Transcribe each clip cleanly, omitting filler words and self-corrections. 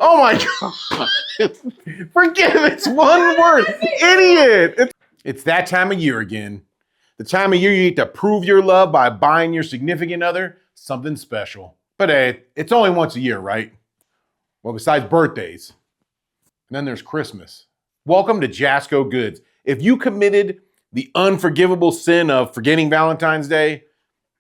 Oh my God. Forgive it's one word. Idiot. It's that time of year again. The time of year you get to prove your love by buying your significant other something special. But hey, it's only once a year, right? Well, besides birthdays. And then there's Christmas. Welcome to Jasco Goods. If you committed the unforgivable sin of forgetting Valentine's Day,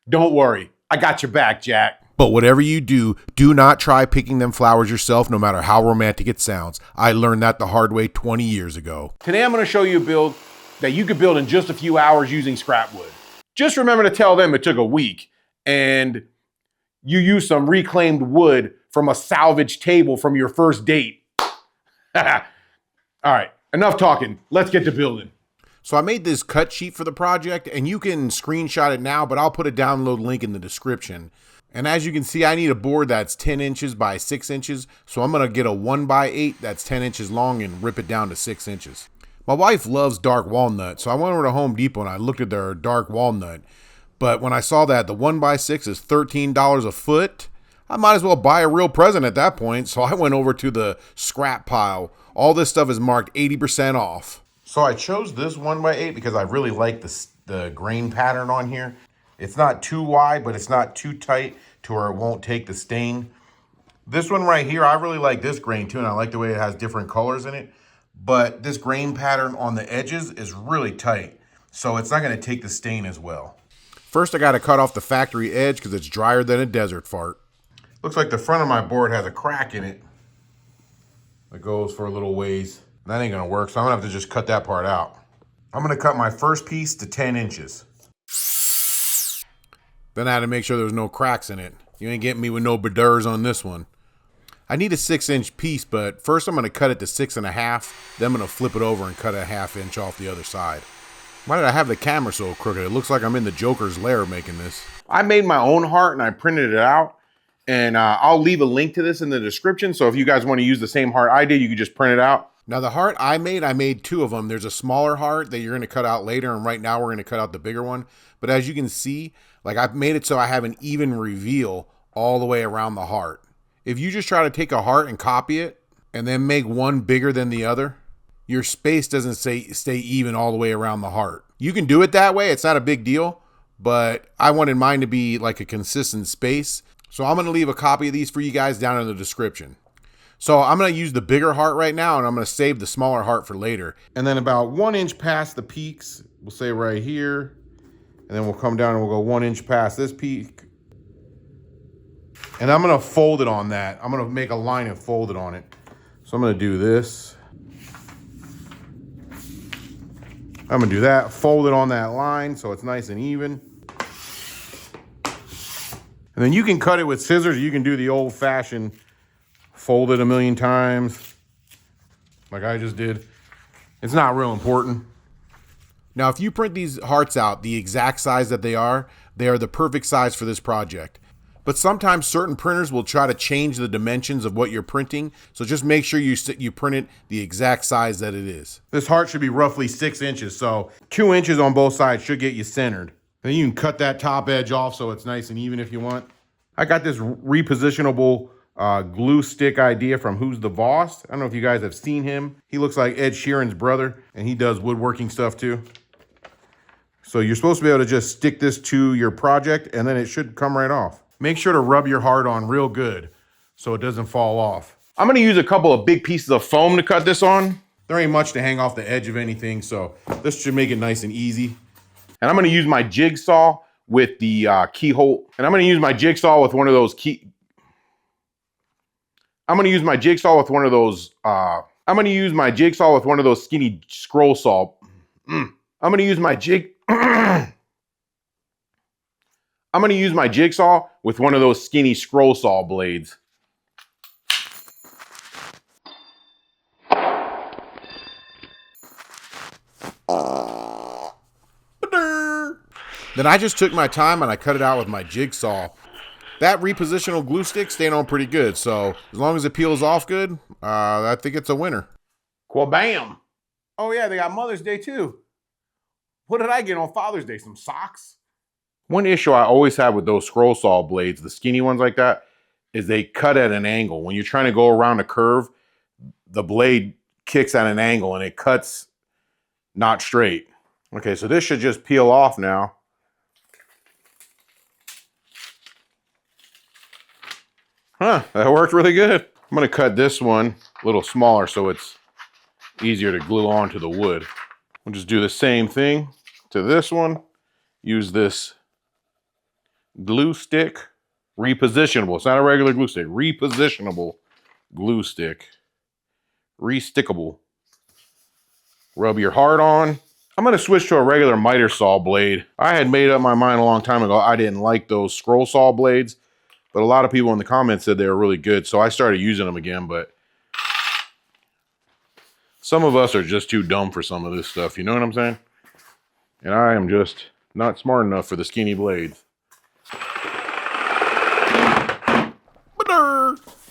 don't worry. I got your back, Jack. But whatever you do, do not try picking them flowers yourself, no matter how romantic it sounds. I learned that the hard way 20 years ago. Today I'm going to show you a build that you could build in just a few hours using scrap wood. Just remember to tell them it took a week and you used some reclaimed wood from a salvage table from your first date. All right, enough talking. Let's get to building. So I made this cut sheet for the project, and you can screenshot it now, but I'll put a download link in the description. And as you can see, I need a board that's 10 inches by 6 inches. So I'm going to get a 1x8 that's 10 inches long and rip it down to 6 inches. My wife loves dark walnut, so I went over to Home Depot and I looked at their dark walnut. But when I saw that the 1x6 is $13 a foot, I might as well buy a real present at that point. So I went over to the scrap pile. All this stuff is marked 80% off. So I chose this 1x8 because I really like the grain pattern on here. It's not too wide, but it's not too tight to where it won't take the stain. This one right here, I really like this grain too, and I like the way it has different colors in it. But this grain pattern on the edges is really tight, so it's not going to take the stain as well. First, I got to cut off the factory edge because it's drier than a desert fart. Looks like the front of my board has a crack in it. It goes for a little ways. That ain't going to work, so I'm going to have to just cut that part out. I'm going to cut my first piece to 10 inches. Then I had to make sure there was no cracks in it. You ain't getting me with no borders on this one. I need a 6-inch piece, but first I'm going to cut it to 6.5. Then I'm going to flip it over and cut a 1/2 inch off the other side. Why did I have the camera so crooked? It looks like I'm in the Joker's lair making this. I made my own heart and I printed it out. And I'll leave a link to this in the description. So if you guys want to use the same heart I did, you can just print it out. Now the heart I made 2 of them. There's a smaller heart that you're going to cut out later. And right now we're going to cut out the bigger one. But as you can see, like I've made it so I have an even reveal all the way around the heart. If you just try to take a heart and copy it and then make one bigger than the other, your space doesn't stay even all the way around the heart. You can do it that way. It's not a big deal, but I wanted mine to be like a consistent space. So I'm going to leave a copy of these for you guys down in the description. So I'm going to use the bigger heart right now, and I'm going to save the smaller heart for later. And then about 1 inch past the peaks, we'll say right here, and then we'll come down and we'll go 1 inch past this peak. And I'm going to fold it on that. I'm going to make a line and fold it on it. So I'm going to do this. I'm going to do that, fold it on that line so it's nice and even. And then you can cut it with scissors. You can do the old-fashioned fold it a million times like I just did. It's not real important. Now, if you print these hearts out the exact size that they are the perfect size for this project. But sometimes certain printers will try to change the dimensions of what you're printing. So just make sure you print it the exact size that it is. This heart should be roughly 6 inches. So 2 inches on both sides should get you centered. Then you can cut that top edge off so it's nice and even if you want. I got this repositionable glue stick idea from Who's the Boss. I don't know if you guys have seen him. He looks like Ed Sheeran's brother, and he does woodworking stuff too. So you're supposed to be able to just stick this to your project, and then it should come right off. Make sure to rub your heart on real good so it doesn't fall off. I'm going to use a couple of big pieces of foam to cut this on. There ain't much to hang off the edge of anything, so this should make it nice and easy. And I'm going to use my jigsaw with the keyhole. And I'm going to use my jigsaw with one of those skinny scroll saw. I'm going to use my jigsaw with one of those skinny scroll saw blades. Then I just took my time and I cut it out with my jigsaw. That repositional glue stick stayed on pretty good, so as long as it peels off good, I think it's a winner. Bam! Oh yeah, they got Mother's Day too. What did I get on Father's Day? Some socks? One issue I always have with those scroll saw blades, the skinny ones like that, is they cut at an angle. When you're trying to go around a curve, the blade kicks at an angle and it cuts not straight. Okay, so this should just peel off now. Huh, that worked really good. I'm gonna cut this one a little smaller so it's easier to glue onto the wood. We'll just do the same thing to this one. Use this glue stick, repositionable. It's not a regular glue stick, repositionable glue stick. Restickable. Rub your heart on. I'm gonna switch to a regular miter saw blade. I had made up my mind a long time ago. I didn't like those scroll saw blades, but a lot of people in the comments said they were really good, so I started using them again, but some of us are just too dumb for some of this stuff, you know what I'm saying? And I am just not smart enough for the skinny blades.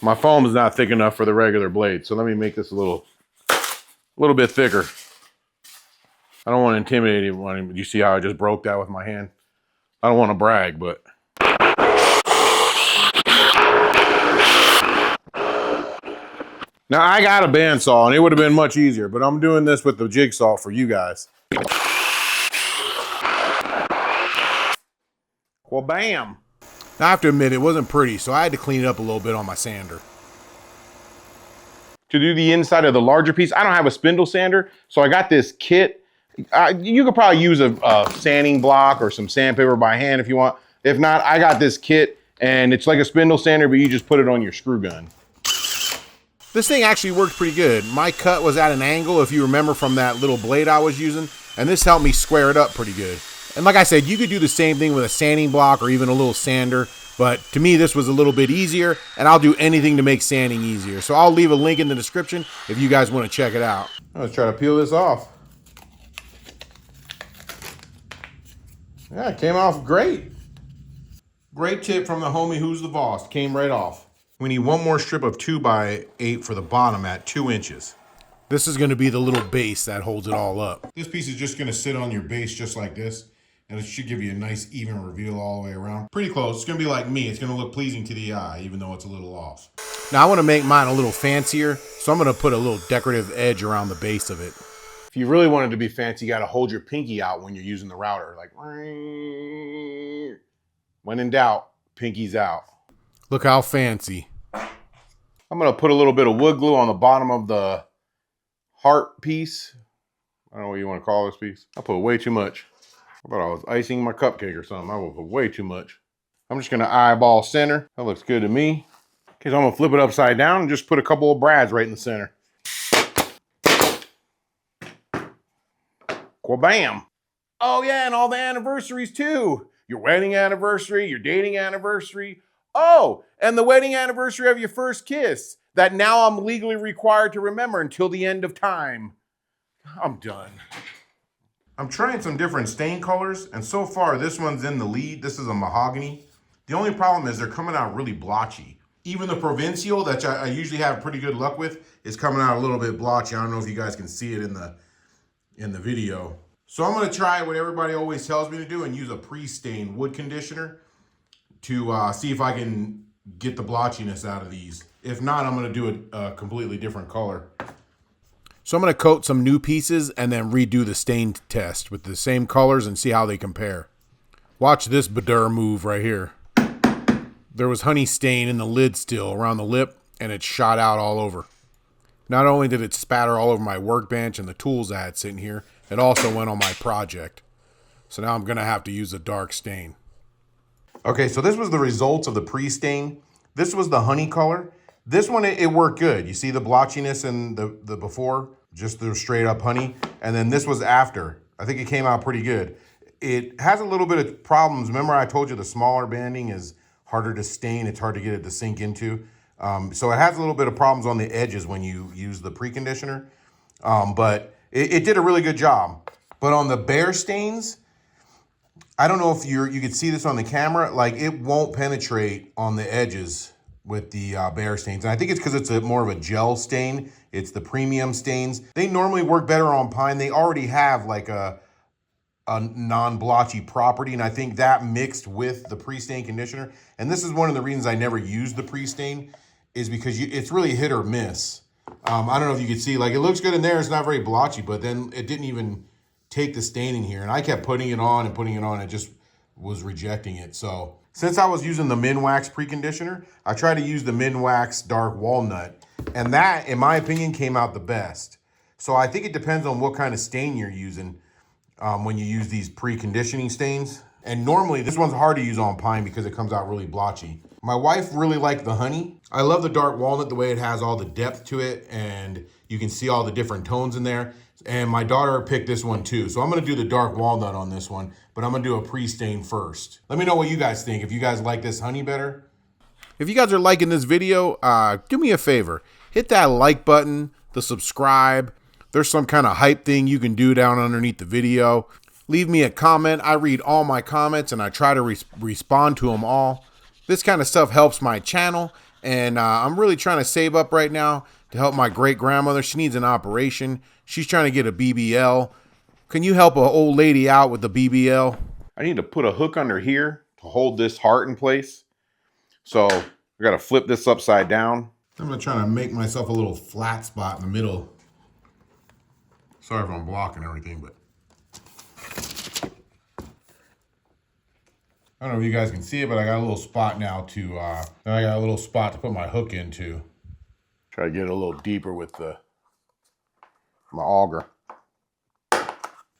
My foam is not thick enough for the regular blade, so let me make this a little bit thicker. I don't want to intimidate anyone. You see how I just broke that with my hand? I don't want to brag, but. Now, I got a bandsaw, and it would have been much easier, but I'm doing this with the jigsaw for you guys. Well, bam. Now, I have to admit, it wasn't pretty, so I had to clean it up a little bit on my sander. To do the inside of the larger piece, I don't have a spindle sander, so I got this kit. You could probably use a sanding block or some sandpaper by hand if you want. If not, I got this kit, and it's like a spindle sander, but you just put it on your screw gun. This thing actually worked pretty good. My cut was at an angle, if you remember from that little blade I was using, and this helped me square it up pretty good. And like I said, you could do the same thing with a sanding block or even a little sander, but to me this was a little bit easier, and I'll do anything to make sanding easier. So I'll leave a link in the description if you guys want to check it out. Let's try to peel this off. Yeah, it came off great. Great tip from the homie Who's the Boss. Came right off. We need one more strip of 2x8 for the bottom at 2 inches. This is going to be the little base that holds it all up. This piece is just going to sit on your base just like this, and it should give you a nice even reveal all the way around. Pretty close. It's going to be like me. It's going to look pleasing to the eye, even though it's a little off. Now I want to make mine a little fancier, so I'm going to put a little decorative edge around the base of it. If you really want it to be fancy, you got to hold your pinky out when you're using the router. Like, when in doubt, pinky's out. Look how fancy. I'm going to put a little bit of wood glue on the bottom of the heart piece. I don't know what you want to call this piece. I put way too much. I thought I was icing my cupcake or something. I will put way too much. I'm just going to eyeball center. That looks good to me. Okay, so I'm going to flip it upside down and just put a couple of brads right in the center. Bam. Oh yeah, and all the anniversaries too. Your wedding anniversary, your dating anniversary. Oh, and the wedding anniversary of your first kiss that now I'm legally required to remember until the end of time. I'm done. I'm trying some different stain colors, and so far this one's in the lead. This is a mahogany. The only problem is they're coming out really blotchy. Even the Provincial that I usually have pretty good luck with is coming out a little bit blotchy. I don't know if you guys can see it in the video. So I'm going to try what everybody always tells me to do and use a pre-stained wood conditioner to see if I can get the blotchiness out of these. If not, I'm going to do a completely different color. So I'm going to coat some new pieces and then redo the stain test with the same colors and see how they compare. Watch this badur move right here. There was honey stain in the lid still around the lip, and it shot out all over. Not only did it spatter all over my workbench and the tools I had sitting here, it also went on my project. So now I'm going to have to use a dark stain. Okay, so this was the results of the pre-stain. This was the honey color. This one, it worked good. You see the blotchiness in the before, just the straight up honey. And then this was after. I think it came out pretty good. It has a little bit of problems. Remember I told you the smaller banding is harder to stain. It's hard to get it to sink into. So it has a little bit of problems on the edges when you use the preconditioner. But it did a really good job. But on the bare stains, I don't know if you could see this on the camera, like it won't penetrate on the edges with the bare stains. And I think it's because it's more of a gel stain. It's the premium stains. They normally work better on pine. They already have like a a non-blotchy property, and I think that mixed with the pre-stain conditioner, and this is one of the reasons I never used the pre-stain, is because it's really hit or miss. I don't know if you can see, like, it looks good in there, it's not very blotchy, but then it didn't even take the stain in here, and I kept putting it on and putting it on, it just was rejecting it. So since I was using the Minwax preconditioner, I tried to use the Minwax Dark Walnut, and that, in my opinion, came out the best. So I think it depends on what kind of stain you're using when you use these preconditioning stains. And normally this one's hard to use on pine because it comes out really blotchy. My wife really liked the honey. I love the dark walnut, the way it has all the depth to it and you can see all the different tones in there. And my daughter picked this one too. So I'm gonna do the dark walnut on this one, but I'm gonna do a pre-stain first. Let me know what you guys think. If you guys like this honey better. If you guys are liking this video, do me a favor. Hit that like button, the subscribe. There's some kind of hype thing you can do down underneath the video. Leave me a comment. I read all my comments and I try to respond to them all. This kind of stuff helps my channel, and I'm really trying to save up right now to help my great-grandmother. She needs an operation. She's trying to get a BBL. Can you help an old lady out with the BBL? I need to put a hook under here to hold this heart in place. So I gotta flip this upside down. I'm gonna try to make myself a little flat spot in the middle. Sorry if I'm blocking everything, but I don't know if you guys can see it, but I got a little spot now to, I got a little spot to put my hook into. Try to get it a little deeper with my auger.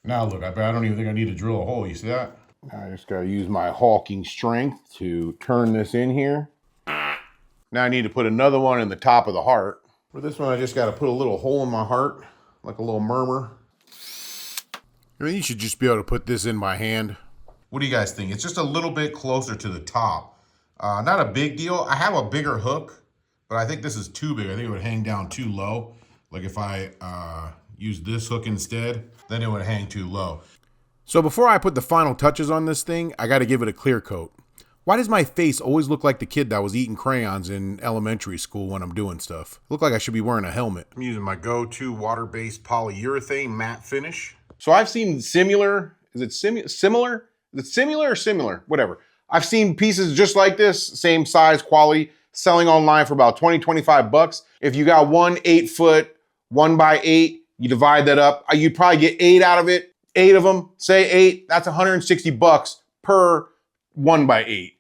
Now look, I don't even think I need to drill a hole. You see that? I just gotta use my hawking strength to turn this in here. Now I need to put another one in the top of the heart. For this one, I just gotta put a little hole in my heart, like a little murmur. I mean, you should just be able to put this in by hand. What do you guys think? It's just a little bit closer to the top. Not a big deal. I have a bigger hook, but I think this is too big. I think it would hang down too low. Like if I use this hook instead, then it would hang too low. So before I put the final touches on this thing, I got to give it a clear coat. Why does my face always look like the kid that was eating crayons in elementary school when I'm doing stuff? Look like I should be wearing a helmet. I'm using my go-to water-based polyurethane matte finish. So I've seen similar, is it similar? Is it similar or similar? Whatever. I've seen pieces just like this, same size, quality, selling online for about 20, 25 bucks. If you got one 8-foot, 1x8, you divide that up. You'd probably get 8 out of it. 8 of them, say 8, that's 160 bucks per 1x8.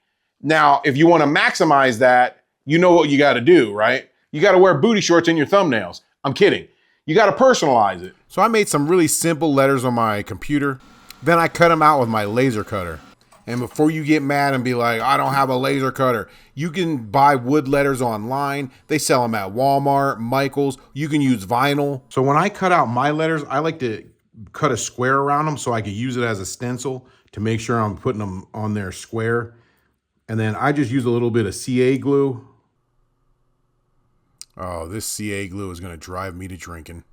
Now, if you want to maximize that, you know what you got to do, right? You got to wear booty shorts in your thumbnails. I'm kidding. You got to personalize it. So I made some really simple letters on my computer. Then I cut them out with my laser cutter. And before you get mad and be like, I don't have a laser cutter, you can buy wood letters online. They sell them at Walmart, Michael's. You can use vinyl. So when I cut out my letters, I like to cut a square around them so I could use it as a stencil to make sure I'm putting them on there square. And then I just use a little bit of CA glue. Oh, this CA glue is going to drive me to drinking.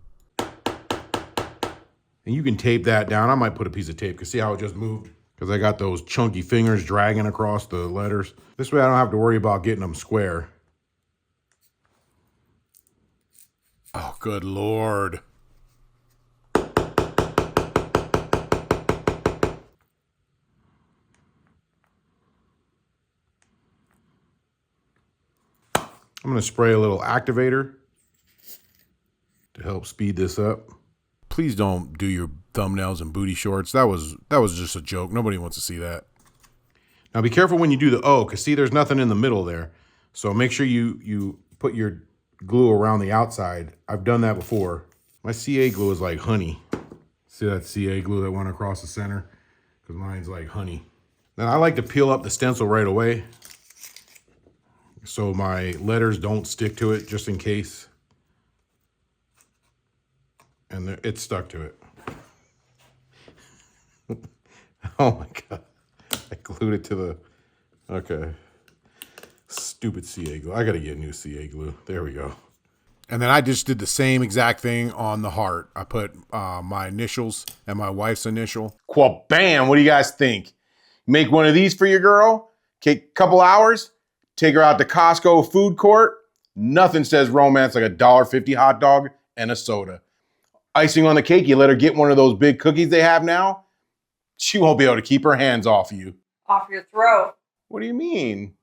And you can tape that down. I might put a piece of tape because see how it just moved? Because I got those chunky fingers dragging across the letters. This way I don't have to worry about getting them square. Oh, good Lord. I'm going to spray a little activator to help speed this up. Please don't do your thumbnails and booty shorts. That was just a joke. Nobody wants to see that. Now be careful when you do the O, because see there's nothing in the middle there. So make sure you put your glue around the outside. I've done that before. My CA glue is like honey. See that CA glue that went across the center? Because mine's like honey. Then I like to peel up the stencil right away so my letters don't stick to it, just in case. And it's stuck to it. Oh my God. I glued it to the, okay. Stupid CA glue. I gotta get new CA glue. There we go. And then I just did the same exact thing on the heart. I put my initials and my wife's initial. Well, bam, what do you guys think? Make one of these for your girl, take a couple hours, take her out to Costco food court. Nothing says romance like a $1.50 hot dog and a soda. Icing on the cake, you let her get one of those big cookies they have now. She won't be able to keep her hands off you. Off your throat. What do you mean?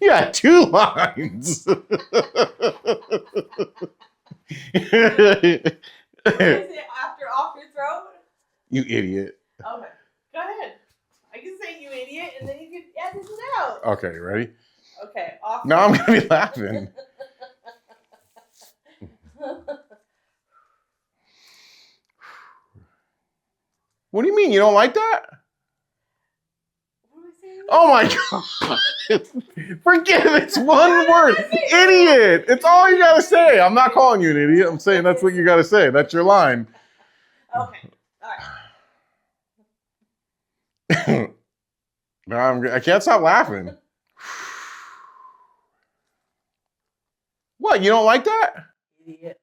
You got 2 lines. What is it after off your throat? You idiot. Okay. Go ahead. I can say you idiot and then you can edit it out. Okay, ready? Okay. Off. Now I'm going to be laughing. What do you mean? You don't like that? What am I saying? Oh my God. Forget it. It's one word. Idiot. It's all you got to say. I'm not calling you an idiot. I'm saying that's what you got to say. That's your line. Okay. All right. I can't stop laughing. What? You don't like that? Idiot.